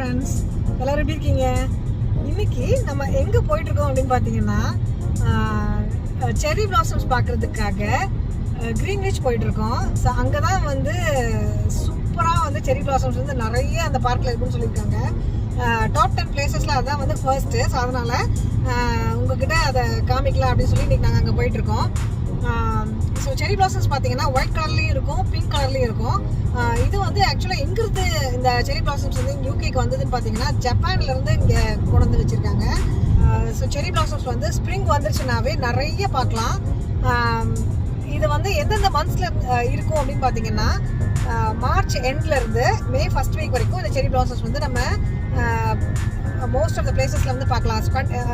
Friends, எல்லோரும் எப்படி இருக்கீங்க? இன்றைக்கி நம்ம எங்கே போயிட்டுருக்கோம் அப்படின்னு பார்த்தீங்கன்னா, செரி பிளாசம்ஸ் பார்க்குறதுக்காக க்ரீன்விச் போயிட்டுருக்கோம். ஸோ அங்கே தான் வந்து சூப்பராக வந்து செரி பிளாசம்ஸ் வந்து நிறைய அந்த பார்க்கில் இருக்குன்னு சொல்லியிருக்காங்க. டாப் 10 பிளேசஸில் அதுதான் வந்து ஃபர்ஸ்ட்டு. ஸோ அதனால் உங்ககிட்ட அதை காமிக்கலாம் அப்படின்னு சொல்லி இன்றைக்கி நாங்கள் அங்கே போயிட்டுருக்கோம். ஸோ செரி பிளாசம்ஸ் பார்த்தீங்கன்னா ஒயிட் கலர்லேயும் இருக்கும், பிங்க் கலர்லேயும் இருக்கும். இது வந்து ஆக்சுவலாக எங்கிருந்து இந்த செரி பிளாசம்ஸ் வந்து யூகேக்கு வந்ததுன்னு பார்த்தீங்கன்னா, ஜப்பான்லேருந்து இங்கே கொண்டு வந்து வச்சுருக்காங்க. ஸோ செரி பிளாசம்ஸ் வந்து ஸ்ப்ரிங் வந்துருச்சுனாவே நிறைய பார்க்கலாம். இது வந்து எந்தெந்த மந்த்ஸில் இருக்கும் அப்படின்னு பார்த்தீங்கன்னா, மார்ச் எண்ட்லேருந்து மே ஃபர்ஸ்ட் வீக் வரைக்கும் இந்த செரி பிளாசம்ஸ் வந்து நம்ம மோஸ்ட் ஆஃப் த பிளேசஸில் வந்து பார்க்கலாம்.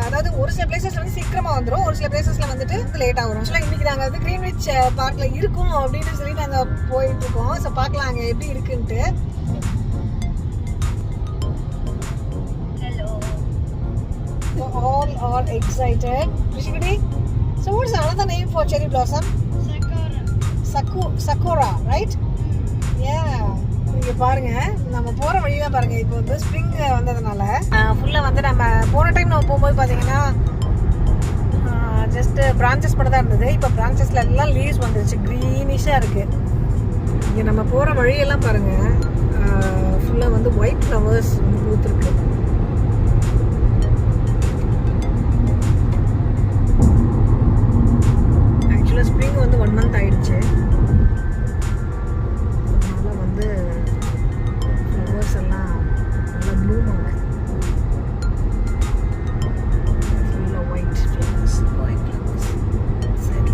அதாவது ஒரு சில பிளேசஸில் வந்து சீக்கிரமாக வந்துடும், ஒரு சில பிளேசஸில் வந்துட்டு லேட்டாக வரும். ஆக்சுவலாக இன்றைக்கி நாங்கள் வந்து கிரீன்விச் பார்க்கில் இருக்கும் அப்படின்னு சொல்லி நாங்கள் போயிட்டுருக்கோம். ஸோ பார்க்கலாம் அங்கே எப்படி இருக்குன்ட்டு. All are excited. Rishikudi, so what's another name for cherry blossom? Sakura, right? Yeah. இங்கே பாருங்கள், நம்ம போகிற வழியாக பாருங்கள். இப்போ வந்து ஸ்ப்ரிங் வந்ததுனால ஃபுல்லாக வந்து நம்ம போன டைம் நம்ம போகும்போது பார்த்தீங்கன்னா ஜஸ்ட்டு பிரான்ச்சஸ் மட்டும் தான் இருந்தது. இப்போ பிரான்ச்சஸில் எல்லாம் லீவ்ஸ் வந்துருச்சு, க்ரீனிஷாக இருக்குது. இங்கே நம்ம போகிற வழியெல்லாம் பாருங்கள், ஃபுல்லாக வந்து ஒயிட் ஃப்ளவர்ஸ் வந்து பூத்துருக்கு. ஆக்சுவலாக ஸ்ப்ரிங் வந்து 1 month ஆயிடுச்சு. அதனால் வந்து ஃப்ளவர்ஸ் எல்லாம் நல்லா ப்ளூம் ஆகுது. ஃபுல்லாக ஒயிட் ஃப்ளவர்ஸ். சரி,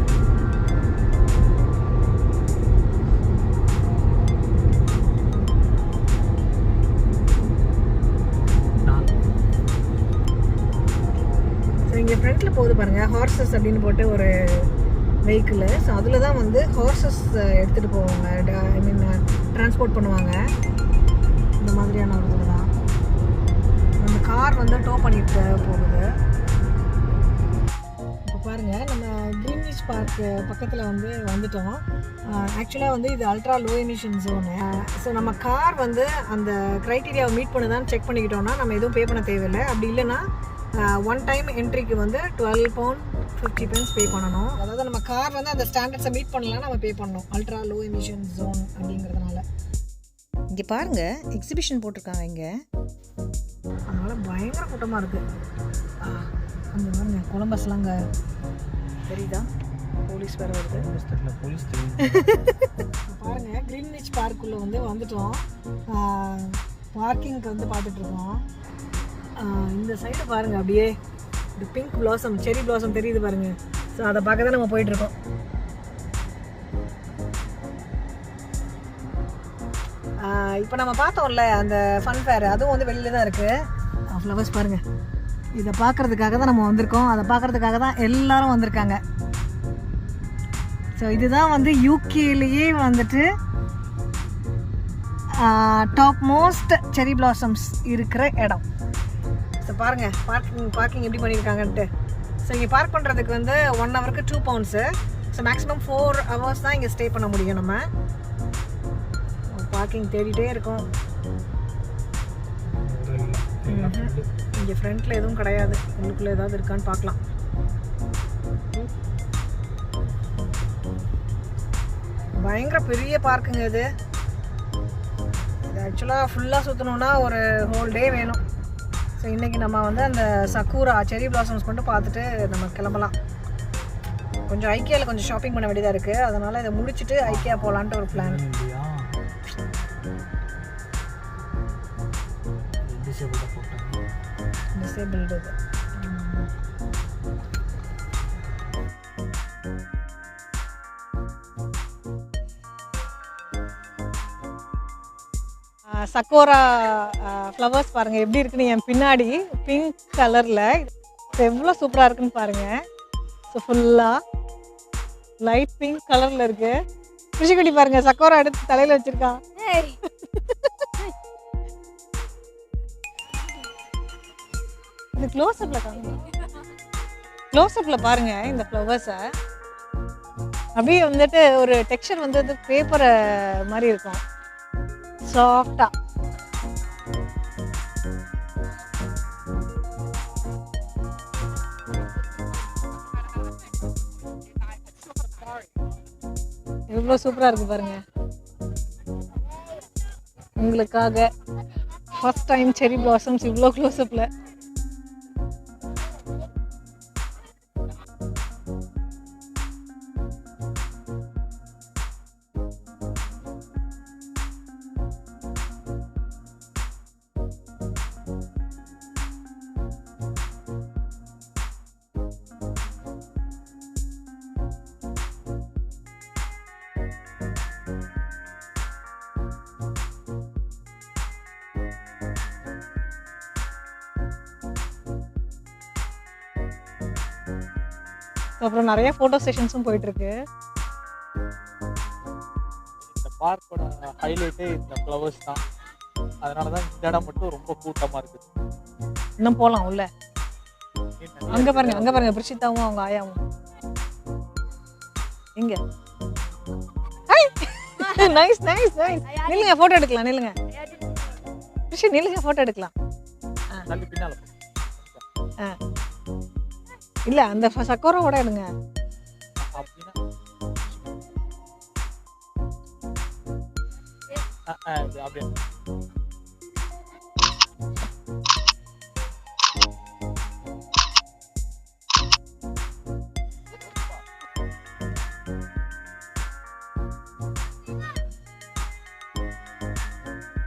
ஸோ இங்கே ஃப்ரண்ட்டில் போகுது பாருங்கள், ஹார்சஸ் அப்படின்னு போட்டு ஒரு வெஹிக்கிள். ஸோ அதில் தான் வந்து ஹார்சஸ் எடுத்துகிட்டு போவாங்க, ஐ மீன் ட்ரான்ஸ்போர்ட் பண்ணுவாங்க. இந்த மாதிரியான ஒரு இதில் தான் அந்த கார் வந்து டோ பண்ணிட்டு போகுது. இப்போ பாருங்கள், நம்ம க்ரீன்விச் பார்க் பக்கத்தில் வந்து வந்துட்டோம். ஆக்சுவலாக வந்து இது ultra low emission zone. So நம்ம கார் வந்து அந்த க்ரைட்டீரியாவை மீட் பண்ணுதான்னு செக் பண்ணிக்கிட்டோம்னா நம்ம எதுவும் பே பண்ண தேவையில்லை. அப்படி இல்லைன்னா 1 டைம் என்ட்ரிக்கு வந்து £12.50 பே பண்ணணும். அதாவது நம்ம கார் வந்து அந்த ஸ்டாண்டர்ட்ஸை மீட் பண்ணலாம், நம்ம பே பண்ணணும், அல்ட்ரா லோ எமிஷன் ஜோன் அப்படிங்கிறதுனால. இங்கே பாருங்கள், எக்ஸிபிஷன் போட்டிருக்காங்க இங்கே. அதனால் பயங்கர கூட்டமாக இருக்குது. அந்த பாருங்க, கொலம்பஸ்லாம் அங்கே தெரியுதா, போலீஸ் வேறு வருது. போலீஸ் பாருங்கள், க்ரீன்விச் பார்க்குள்ளே வந்து வந்துட்டோம். பார்க்கிங்க்கு வந்து பார்த்துட்ருக்கோம். இந்த சைடு பாருங்கள், அப்படியே இந்த பிங்க் பிளாசம், செரி பிளாசம் தெரியுது பாருங்கள். ஸோ அதை பார்க்க தான் நம்ம போயிட்டுருக்கோம். இப்போ நம்ம பார்த்தோம்ல அந்த ஃபன் ஃபேர், அதுவும் வந்து வெளியில் தான் இருக்குது. ஃப்ளவர்ஸ் பாருங்கள், இதை பார்க்குறதுக்காக தான் நம்ம வந்திருக்கோம். அதை பார்க்குறதுக்காக தான் எல்லோரும் வந்திருக்காங்க. ஸோ இதுதான் வந்து யூகேலேயே வந்துட்டு டாப் மோஸ்ட் செரி பிளாசம்ஸ் இருக்கிற இடம். ஸோ பாருங்கள், பார்க்கிங் எப்படி பண்ணியிருக்காங்கன்ட்டு. ஸோ இங்கே பார்க் பண்ணுறதுக்கு வந்து 1 ஹவருக்கு £2. ஸோ மேக்ஸிமம் 4 hours தான் இங்கே ஸ்டே பண்ண முடியும். நம்ம பார்க்கிங் தேடிட்டே இருக்கோம். இங்கே ஃப்ரண்ட்டில் எதுவும் கிடையாது, உள்ளுக்குள்ளே ஏதாவது இருக்கான்னு பார்க்கலாம். பயங்கர பெரிய பார்க்குங்க இது. ஆக்சுவலாக ஃபுல்லாக சுற்றணுன்னா ஒரு ஹோல் டே வேணும். ஸோ இன்றைக்கி நம்ம வந்து அந்த சக்கூரா செரி பிளாசம்ஸ் மட்டும் பார்த்துட்டு நம்ம கிளம்பலாம். கொஞ்சம் ஐக்கியாவில் கொஞ்சம் ஷாப்பிங் பண்ண வேண்டியதாக இருக்குது. அதனால் இதை முடிச்சுட்டு ஐக்கியா போகலான்ட்டு ஒரு பிளான். டிசேபிள்டு இது. சக்கோரா ஃப்ளவர்ஸ் பாருங்கள் எப்படி இருக்குன்னு என் பின்னாடி பிங்க் கலரில் எவ்வளோ சூப்பராக இருக்குன்னு பாருங்கள். ஸோ ஃபுல்லாக லைட் பிங்க் கலரில் இருக்குது. ரிஷிக்குட்டி பாருங்கள், சக்கோரா எடுத்து தலையில் வச்சுருக்கான். இது க்ளோஸ்அப்பில் காணுங்க, க்ளோஸ்அப்பில் பாருங்கள் இந்த ஃப்ளவர்ஸை. அப்படியே வந்துட்டு ஒரு டெக்ஸ்சர் வந்து பேப்பரை மாதிரி இருக்கும், சாஃப்டா. எவ்வளோ சூப்பராக இருக்குது பாருங்க. உங்களுக்காக ஃபர்ஸ்ட் டைம் செரி பிளாசம்ஸ் இவ்வளோ க்ளோஸ்அப்பில். அப்புறம் நிறைய ஃபோட்டோ செஷன்ஸும் போயிட்டுருக்கு. இந்த பார்க்கோட ஹைலைட்டே இந்த ஃப்ளவர்ஸ் தான். அதனால தான் இந்த இடம் மட்டும் ரொம்ப கூட்டமாக இருக்குது. இன்னும் போகலாம் உள்ள. அங்கே பாருங்க பிரிஷிதாவும் அவங்க ஆயாவும். எங்க நைஸ் நில்லுங்க, ஃபோட்டோ எடுக்கலாம். நில்லுங்க பிரிஷி, நில்லுங்க, ஃபோட்டோ எடுக்கலாம். பின்னால் இல்ல அந்த சக்கோராவோட எடுங்க.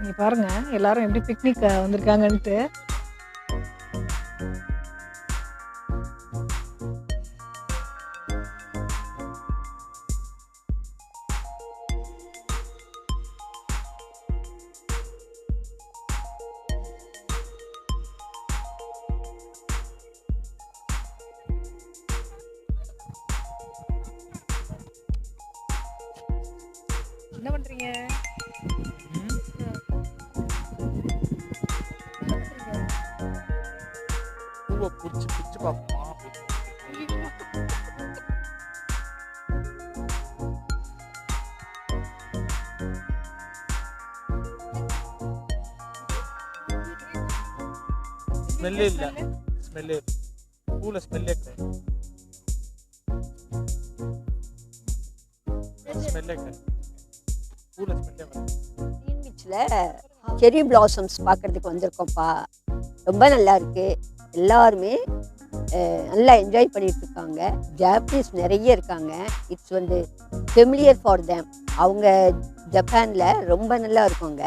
நீங்க பாருங்க எல்லாரும் எப்படி பிக்னிக் வந்திருக்காங்கன்ட்டு. என்ன பண்றீங்க? பூவை பிடிச்சி பார்ப்போமா? ஸ்மெல்லே இல்லை, ஸ்மெல்லே பூல ஸ்மெல்லே கிடையாது. கிரீன்விச்ல செரி பிளாசம்ஸ் பார்க்கறதுக்கு வந்திருக்கோம்ப்பா. ரொம்ப நல்லா இருக்கு. எல்லாருமே நல்லா என்ஜாய் பண்ணிட்டு இருக்காங்க. ஜாப்பனீஸ் நிறைய இருக்காங்க. இட்ஸ் வந்து ஃபெமிலியர் ஃபார் தேம். அவங்க ஜப்பானில் ரொம்ப நல்லா இருக்குங்க.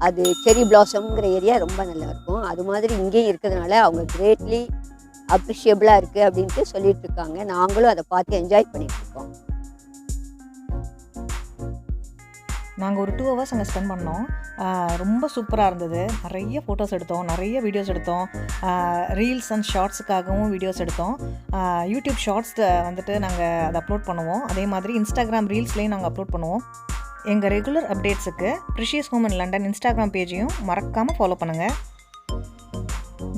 அது செரி பிளாசம்ங்கிற ஏரியா ரொம்ப நல்லா இருக்கும். அது மாதிரி இங்கேயும் இருக்கிறதுனால அவங்க கிரேட்லி அப்ரிஷியபிளாக இருக்குது அப்படின்ட்டு சொல்லிட்டு இருக்காங்க. நாங்களும் அதை பார்த்து என்ஜாய் பண்ணிட்டு இருக்கோம். நாங்கள் ஒரு 2 hours அங்கே ஸ்பெண்ட் பண்ணோம். ரொம்ப சூப்பராக இருந்தது. நிறைய ஃபோட்டோஸ் எடுத்தோம், நிறைய வீடியோஸ் எடுத்தோம். ரீல்ஸ் அண்ட் ஷார்ட்ஸுக்காகவும் வீடியோஸ் எடுத்தோம். யூடியூப் ஷார்ட்ஸ் வந்துட்டு நாங்கள் அதை அப்லோட் பண்ணுவோம். அதே மாதிரி இன்ஸ்டாகிராம் ரீல்ஸ்லேயும் நாங்கள் அப்லோட் பண்ணுவோம். எங்கள் ரெகுலர் அப்டேட்ஸுக்கு precious home in London Instagram பேஜையும் மறக்காமல் ஃபாலோ பண்ணுங்கள்.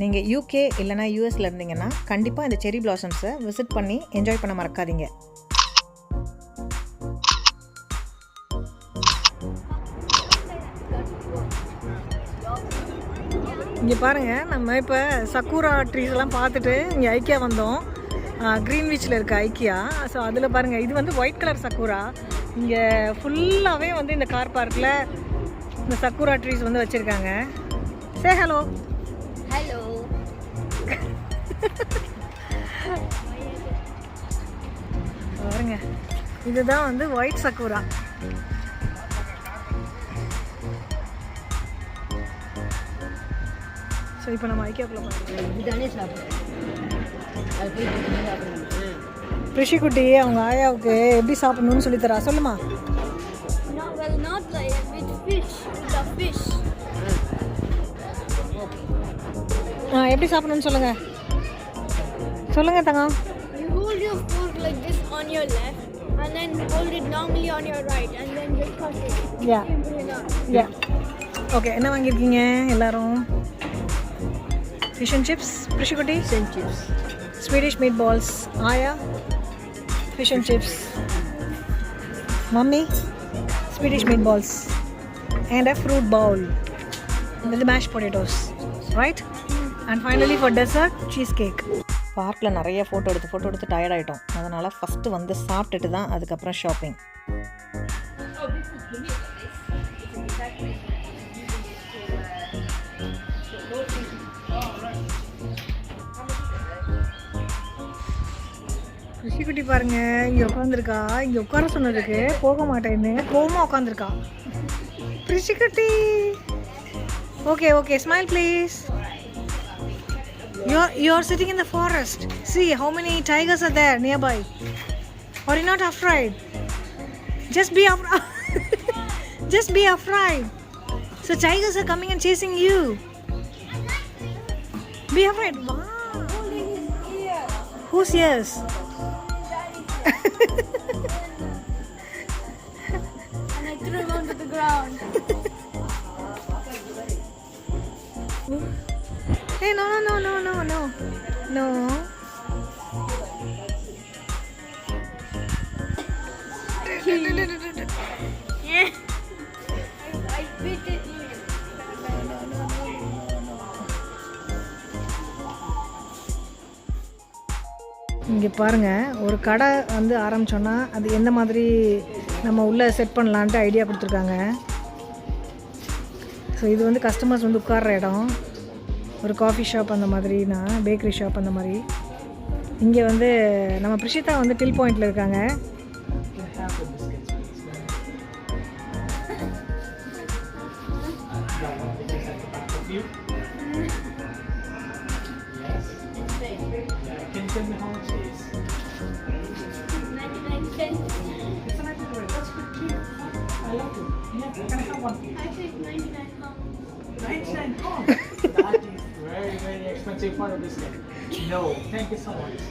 நீங்கள் UK இல்லைனா US இருந்தீங்கன்னா கண்டிப்பாக இந்த செரி பிளாசம்ஸை விசிட் பண்ணி என்ஜாய் பண்ண மறக்காதீங்க. இங்கே பாருங்கள், நம்ம இப்போ சக்கூரா ட்ரீஸ் எல்லாம் பார்த்துட்டு இங்கே ஐக்கியா வந்தோம். க்ரீன்விச்சில் இருக்க ஐக்கியா. ஸோ அதில் பாருங்கள், இது வந்து ஒயிட் கலர் சக்கூரா. இங்கே ஃபுல்லாகவே வந்து இந்த கார் பார்க்கில் இந்த சக்கூரா ட்ரீஸ் வந்து வச்சுருக்காங்க. சே ஹலோ. ஹலோ. பாருங்க, இதுதான் வந்து ஒயிட் சக்கூரா. ஸோ இப்போ நம்ம ஐக்கியாக்குள்ள போகிறோம். இதுதானே சாப்பிடுறோம். ரிஷி குட்டி அவங்க ஆயாவுக்கு எப்படி சாப்பிடணும்னு சொல்லி தரா. சொல்லுமா. எப்படி சாப்பிடணும்னு சொல்லுங்க. சொல்லுங்க தங்கம். You hold your fork like this on your left and then hold it normally on your right and then just cut it. Yeah. Okay, என்ன வாங்கியிருக்கீங்க எல்லாரும்? Fish and chips, Prishi Kutti? Fish and chips. Swedish meatballs. Aya? Fish and chips. Mummy? Swedish meatballs. And a fruit bowl. With the mashed potatoes. Right? And finally for dessert, cheesecake. பார்க்கில் நிறைய photo எடுத்து tired ஆகிட்டோம். அதனால் first வந்து சாப்பிட்டுட்டு தான் அதுக்கப்புறம் shopping. ரிஷிக்குட்டி பாருங்க, இங்கே உட்காந்துருக்கா. இங்கே உட்கார சொன்னதுக்கு போக மாட்டேன்னு கோவமாக உட்காந்துருக்கா. ரிஷிக்குட்டி okay okay, smile please. You're sitting in the forest. See how many tigers are there nearby. Are you not afraid? Just be afraid. Just be afraid. So tigers are coming and chasing you. Be afraid. Wow. Whose ears? And I threw him onto the ground. Hey, no. No. Yeah. I bit it. இங்கே பாருங்கள், ஒரு கடை வந்து ஆரம்பித்தோன்னா அது எந்த மாதிரி நம்ம உள்ளே செட் பண்ணலான்ட்டு ஐடியா கொடுத்துருக்காங்க. ஸோ இது வந்து கஸ்டமர்ஸ் வந்து உட்கார்ற இடம். ஒரு காஃபி ஷாப் அந்த மாதிரினா, பேக்கரி ஷாப் அந்த மாதிரி. இங்கே வந்து நம்ம பிரிஷிதா வந்து டில் பாயிண்டில் இருக்காங்க. Can you tell me how much it is? 99 cents. It's a 99. That's pretty cheap. I love it. Yeah, can I have one please? Actually, it's 99 pounds. 99 pounds. That is very, very expensive for a biscuit. No, thank you so much.